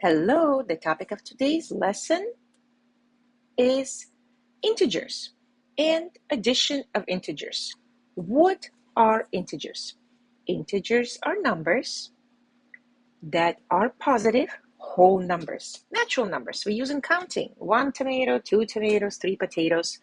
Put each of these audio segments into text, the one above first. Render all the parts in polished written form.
Hello, the topic of today's lesson is integers and addition of integers. What are integers? Integers are numbers that are positive whole numbers, natural numbers we use in counting. 1 tomato, 2 tomatoes, 3 potatoes,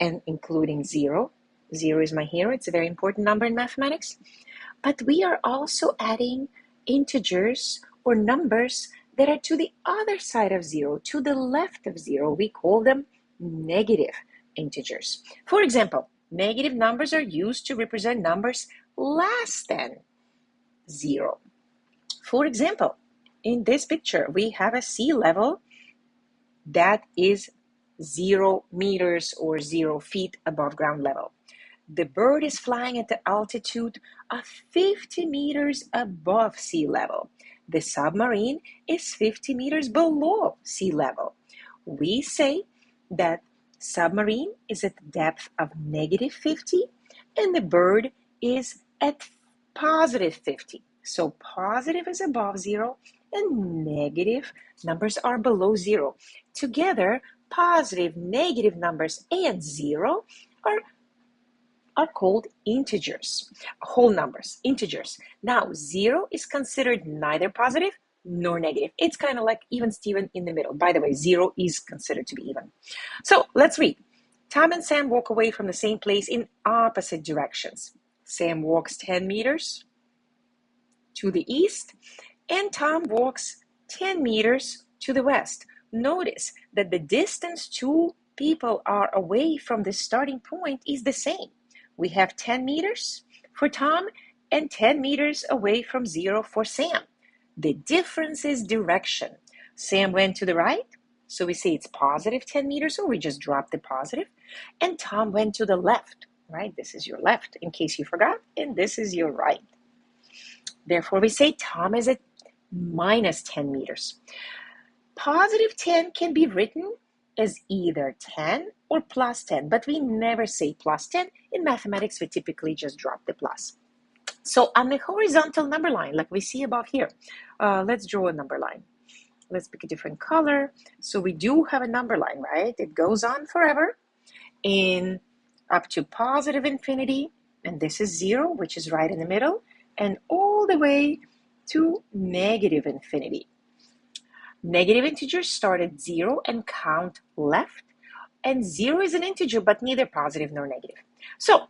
and including 0. 0 is my hero. It's a very important number in mathematics. But we are also adding integers or numbers that are to the other side of 0, to the left of 0. We call them negative integers. For example, negative numbers are used to represent numbers less than 0. For example, in this picture, we have a sea level that is 0 meters or 0 feet above ground level. The bird is flying at the altitude of 50 meters above sea level. The submarine is 50 meters below sea level. We say that submarine is at the depth of negative 50 and the bird is at positive 50. So positive is above 0 and negative numbers are below 0. Together, positive, negative numbers and 0 are called integers, whole numbers, integers. Now, 0 is considered neither positive nor negative. It's kind of like even Steven in the middle. By the way, 0 is considered to be even. So let's read. Tom and Sam walk away from the same place in opposite directions. Sam walks 10 meters to the east, and Tom walks 10 meters to the west. Notice that the distance two people are away from the starting point is the same. We have 10 meters for Tom and 10 meters away from 0 for Sam. The difference is direction. Sam went to the right, so we say it's positive 10 meters, or we just drop the positive. And Tom went to the left, right? This is your left, in case you forgot, and this is your right. Therefore, we say Tom is at minus 10 meters. Positive 10 can be written as either 10 or plus 10, but we never say plus 10. In mathematics, we typically just drop the plus. So on the horizontal number line, like we see above here, let's draw a number line. Let's pick a different color. So we do have a number line, right? It goes on forever in up to positive infinity, and this is 0, which is right in the middle, and all the way to negative infinity. Negative integers start at 0 and count left, and 0 is an integer, but neither positive nor negative. So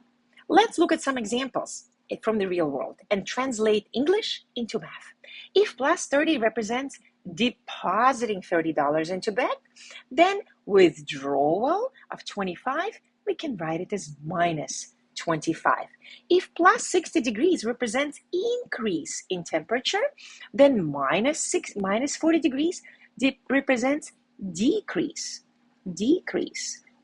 let's look at some examples from the real world and translate English into math. If plus 30 represents depositing $30 into bank, then withdrawal of 25, we can write it as minus 25. If plus 60 degrees represents increase in temperature, then minus 40 degrees represents decrease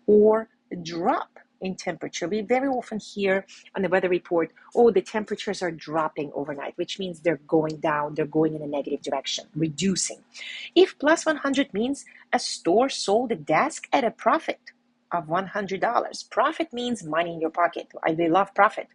or drop in temperature. We very often hear on the weather report, oh, the temperatures are dropping overnight, which means they're going down, they're going in a negative direction, reducing. If plus 100 means a store sold a desk at a profit of $100. Profit means money in your pocket. They love profit.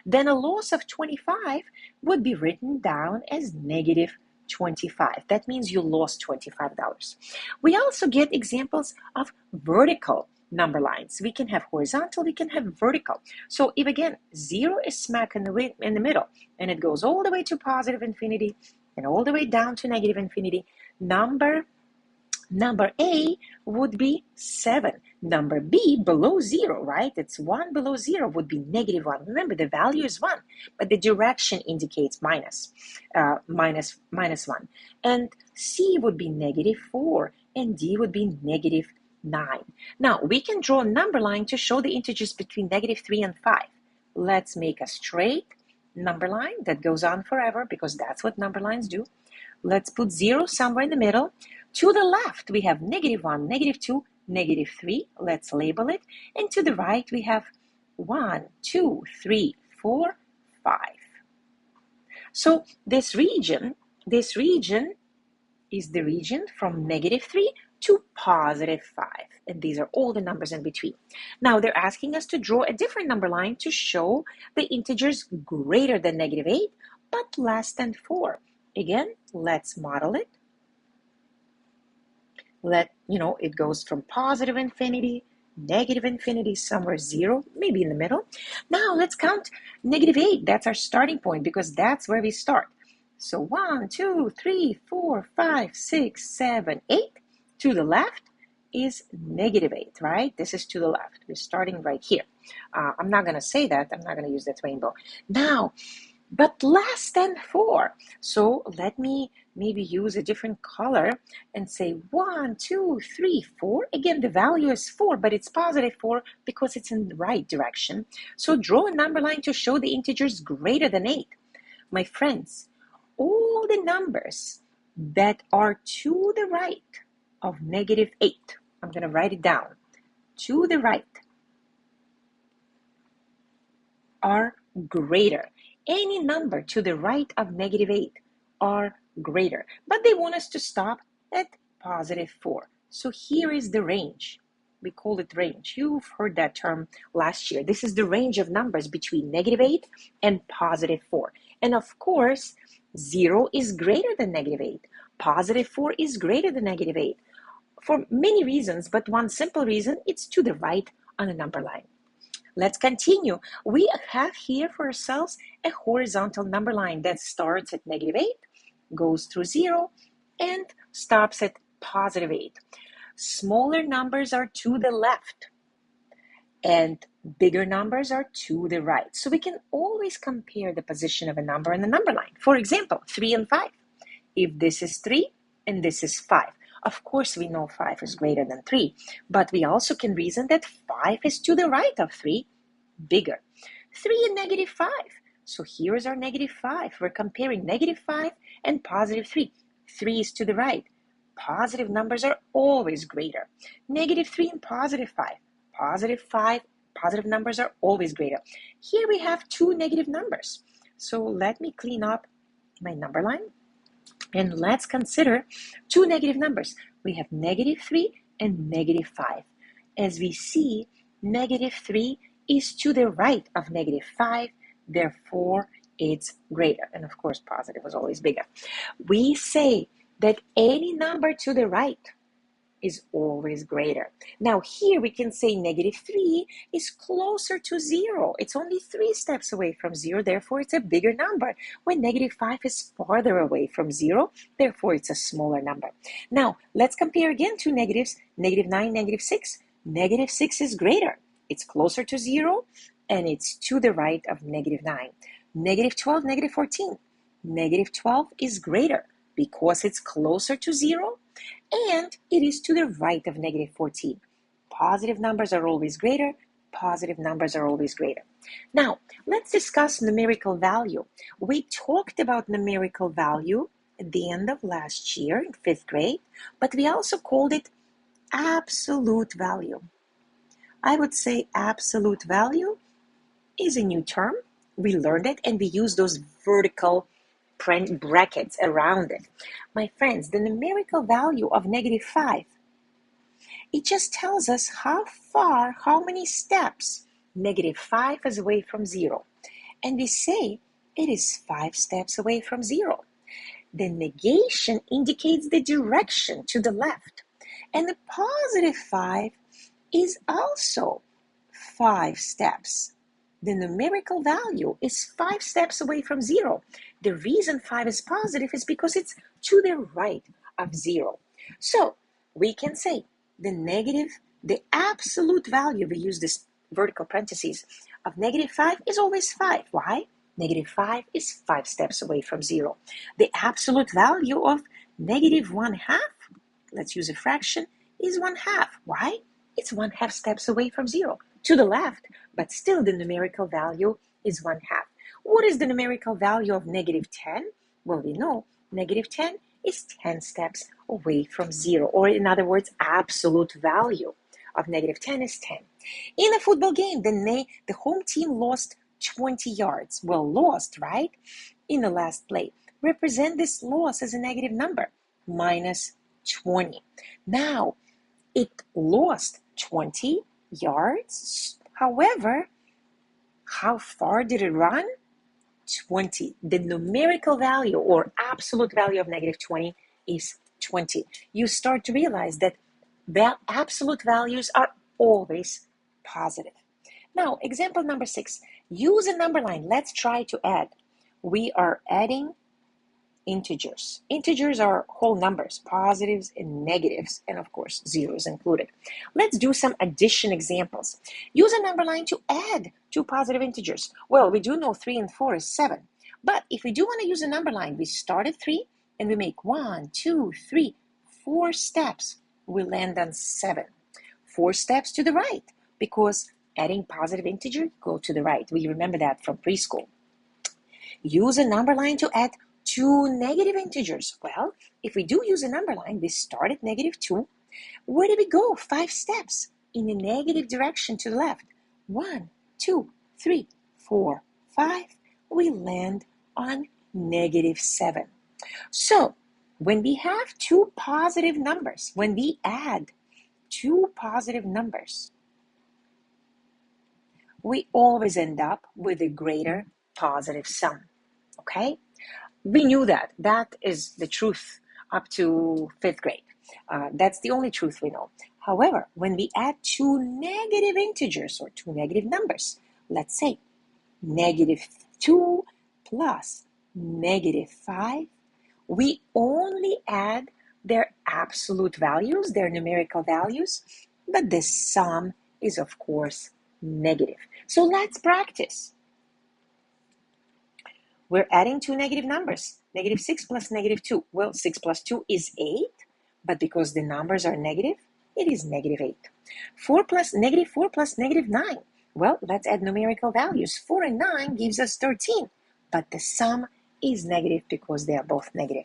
Then a loss of 25 would be written down as negative 25. That means you lost $25. We also get examples of vertical number lines. We can have horizontal, we can have vertical. So if again 0 is smack in the middle and it goes all the way to positive infinity and all the way down to negative infinity, number A would be 7. Number B below 0, right? It's 1 below 0 would be negative 1. Remember, the value is 1, but the direction indicates minus 1. And C would be negative 4, and D would be negative 9. Now, we can draw a number line to show the integers between negative 3 and 5. Let's make a straight number line that goes on forever, because that's what number lines do. Let's put 0 somewhere in the middle. To the left, we have negative 1, negative 2, negative 3. Let's label it. And to the right, we have 1, 2, 3, 4, 5. So this region is the region from negative 3 to positive 5. And these are all the numbers in between. Now they're asking us to draw a different number line to show the integers greater than negative 8, but less than 4. Again, let's model it. It goes from positive infinity, negative infinity, somewhere 0, maybe in the middle. Now let's count -8. That's our starting point because that's where we start. So 1, 2, 3, 4, 5, 6, 7, 8. To the left is -8, right? This is to the left. We're starting right here. I'm not going to say that. I'm not going to use that rainbow. Now, but less than 4. So let me maybe use a different color and say 1, 2, 3, 4. Again, the value is 4, but it's +4 because it's in the right direction. So draw a number line to show the integers greater than 8. My friends, all the numbers that are to the right of -8, I'm going to write it down, to the right are greater. Any number to the right of -8 are greater, but they want us to stop at +4. So here is the range. We call it range. You've heard that term last year. This is the range of numbers between -8 and +4. And of course, 0 is greater than -8. +4 is greater than -8. For many reasons, but one simple reason, it's to the right on a number line. Let's continue. We have here for ourselves a horizontal number line that starts at -8, goes through 0, and stops at +8. Smaller numbers are to the left, and bigger numbers are to the right. So we can always compare the position of a number in the number line. For example, 3 and 5. If this is 3 and this is 5, of course we know 5 is greater than 3, but we also can reason that 5 is to the right of 3, bigger. 3 and -5. So here is our -5. We're comparing -5 and +3. 3 is to the right. Positive numbers are always greater. -3 and +5. +5, positive numbers are always greater. Here we have two negative numbers. So let me clean up my number line. And let's consider two negative numbers. We have -3 and -5. As we see, -3 is to the right of -5, therefore it's greater. And of course, positive was always bigger. We say that any number to the right is always greater. Now here we can say -3 is closer to 0. It's only 3 steps away from 0, therefore it's a bigger number. When -5 is farther away from 0, therefore it's a smaller number. Now let's compare again two negatives, -9, -6. -6 is greater. It's closer to 0 and it's to the right of -9. -12, -14. -12 is greater because it's closer to 0 and it is to the right of -14. Positive numbers are always greater. Positive numbers are always greater. Now, let's discuss numerical value. We talked about numerical value at the end of last year in 5th grade, but we also called it absolute value. I would say absolute value is a new term. We learned it and we use those vertical brackets around it. My friends, the numerical value of -5, it just tells us how many steps -5 is away from 0. And we say it is 5 steps away from 0. The negation indicates the direction to the left. And the +5 is also 5 steps. The numerical value is 5 steps away from 0. The reason 5 is positive is because it's to the right of 0. So we can say the absolute value, we use this vertical parentheses, of -5 is always 5. Why? -5 is 5 steps away from 0. The absolute value of -1/2, let's use a fraction, is 1/2. Why? It's 1/2 steps away from 0. To the left, but still the numerical value is 1/2. What is the numerical value of -10? Well, we know -10 is 10 steps away from 0, or in other words, absolute value of -10 is 10. In a football game, the home team lost 20 yards. Well, lost, right? In the last play. Represent this loss as a negative number, -20. Now, it lost 20 yards. However, how far did it run? 20. The numerical value or absolute value of negative 20 is 20. You start to realize that absolute values are always positive. Now, example number 6. Use a number line. Let's try to add. We are adding integers. Integers are whole numbers, positives and negatives, and of course, zeros included. Let's do some addition examples. Use a number line to add two positive integers. Well, we do know 3 and 4 is 7. But if we do want to use a number line, we start at 3 and we make 1, 2, 3, 4 steps. We land on 7. 4 steps to the right because adding positive integer go to the right. We remember that from preschool. Use a number line to add two negative integers. Well, if we do use a number line, we start at negative 2. Where do we go? 5 steps in the negative direction to the left. 1, 2, 3, 4, 5. We land on negative 7. So, when we have two positive numbers, when we add two positive numbers, we always end up with a greater positive sum. Okay? We knew that. That is the truth up to 5th grade. That's the only truth we know. However, when we add two negative integers or two negative numbers, let's say negative 2 plus negative 5, we only add their absolute values, their numerical values, but the sum is, of course, negative. So let's practice. We're adding two negative numbers, negative 6 plus negative 2. Well, 6 plus 2 is 8, but because the numbers are negative, it is negative 8. 4 plus negative 9. Well, let's add numerical values. 4 and 9 gives us 13, but the sum is negative because they are both negative.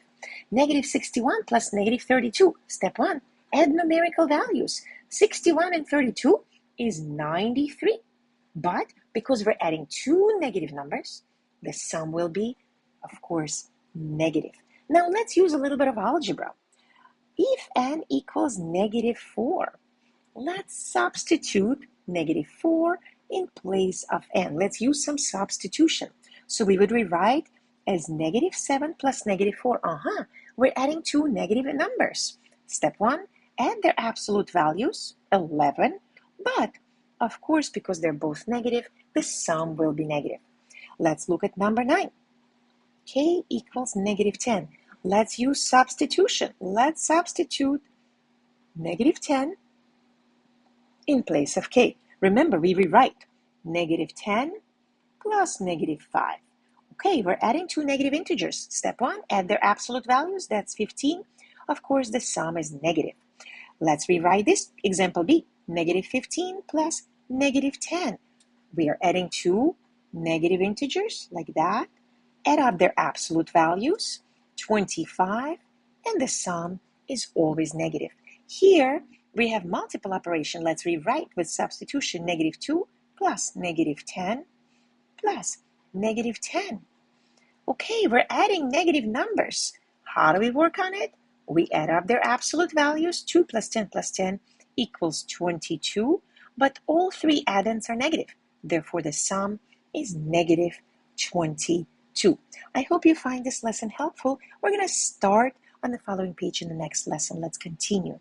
Negative 61 plus negative 32. Step 1, add numerical values. 61 and 32 is 93, but because we're adding two negative numbers, the sum will be, of course, negative. Now let's use a little bit of algebra. If n equals negative 4, let's substitute negative 4 in place of n. Let's use some substitution. So we would rewrite as negative 7 plus negative 4. We're adding two negative numbers. Step 1, add their absolute values, 11, but of course, because they're both negative, the sum will be negative. Let's look at number 9. K equals negative 10. Let's use substitution. Let's substitute negative 10 in place of k. Remember, we rewrite negative 10 plus negative 5. Okay, we're adding two negative integers. Step 1, add their absolute values. That's 15. Of course, the sum is negative. Let's rewrite this. Example B, negative 15 plus negative 10. We are adding two negative integers like that, add up their absolute values, 25, and the sum is always negative. Here, we have multiple operation. Let's rewrite with substitution, negative 2 plus negative 10 plus negative 10. Okay, we're adding negative numbers. How do we work on it? We add up their absolute values. 2 plus 10 plus 10 equals 22, but all three addends are negative. Therefore, the sum is negative 22. I hope you find this lesson helpful. We're going to start on the following page in the next lesson. Let's continue.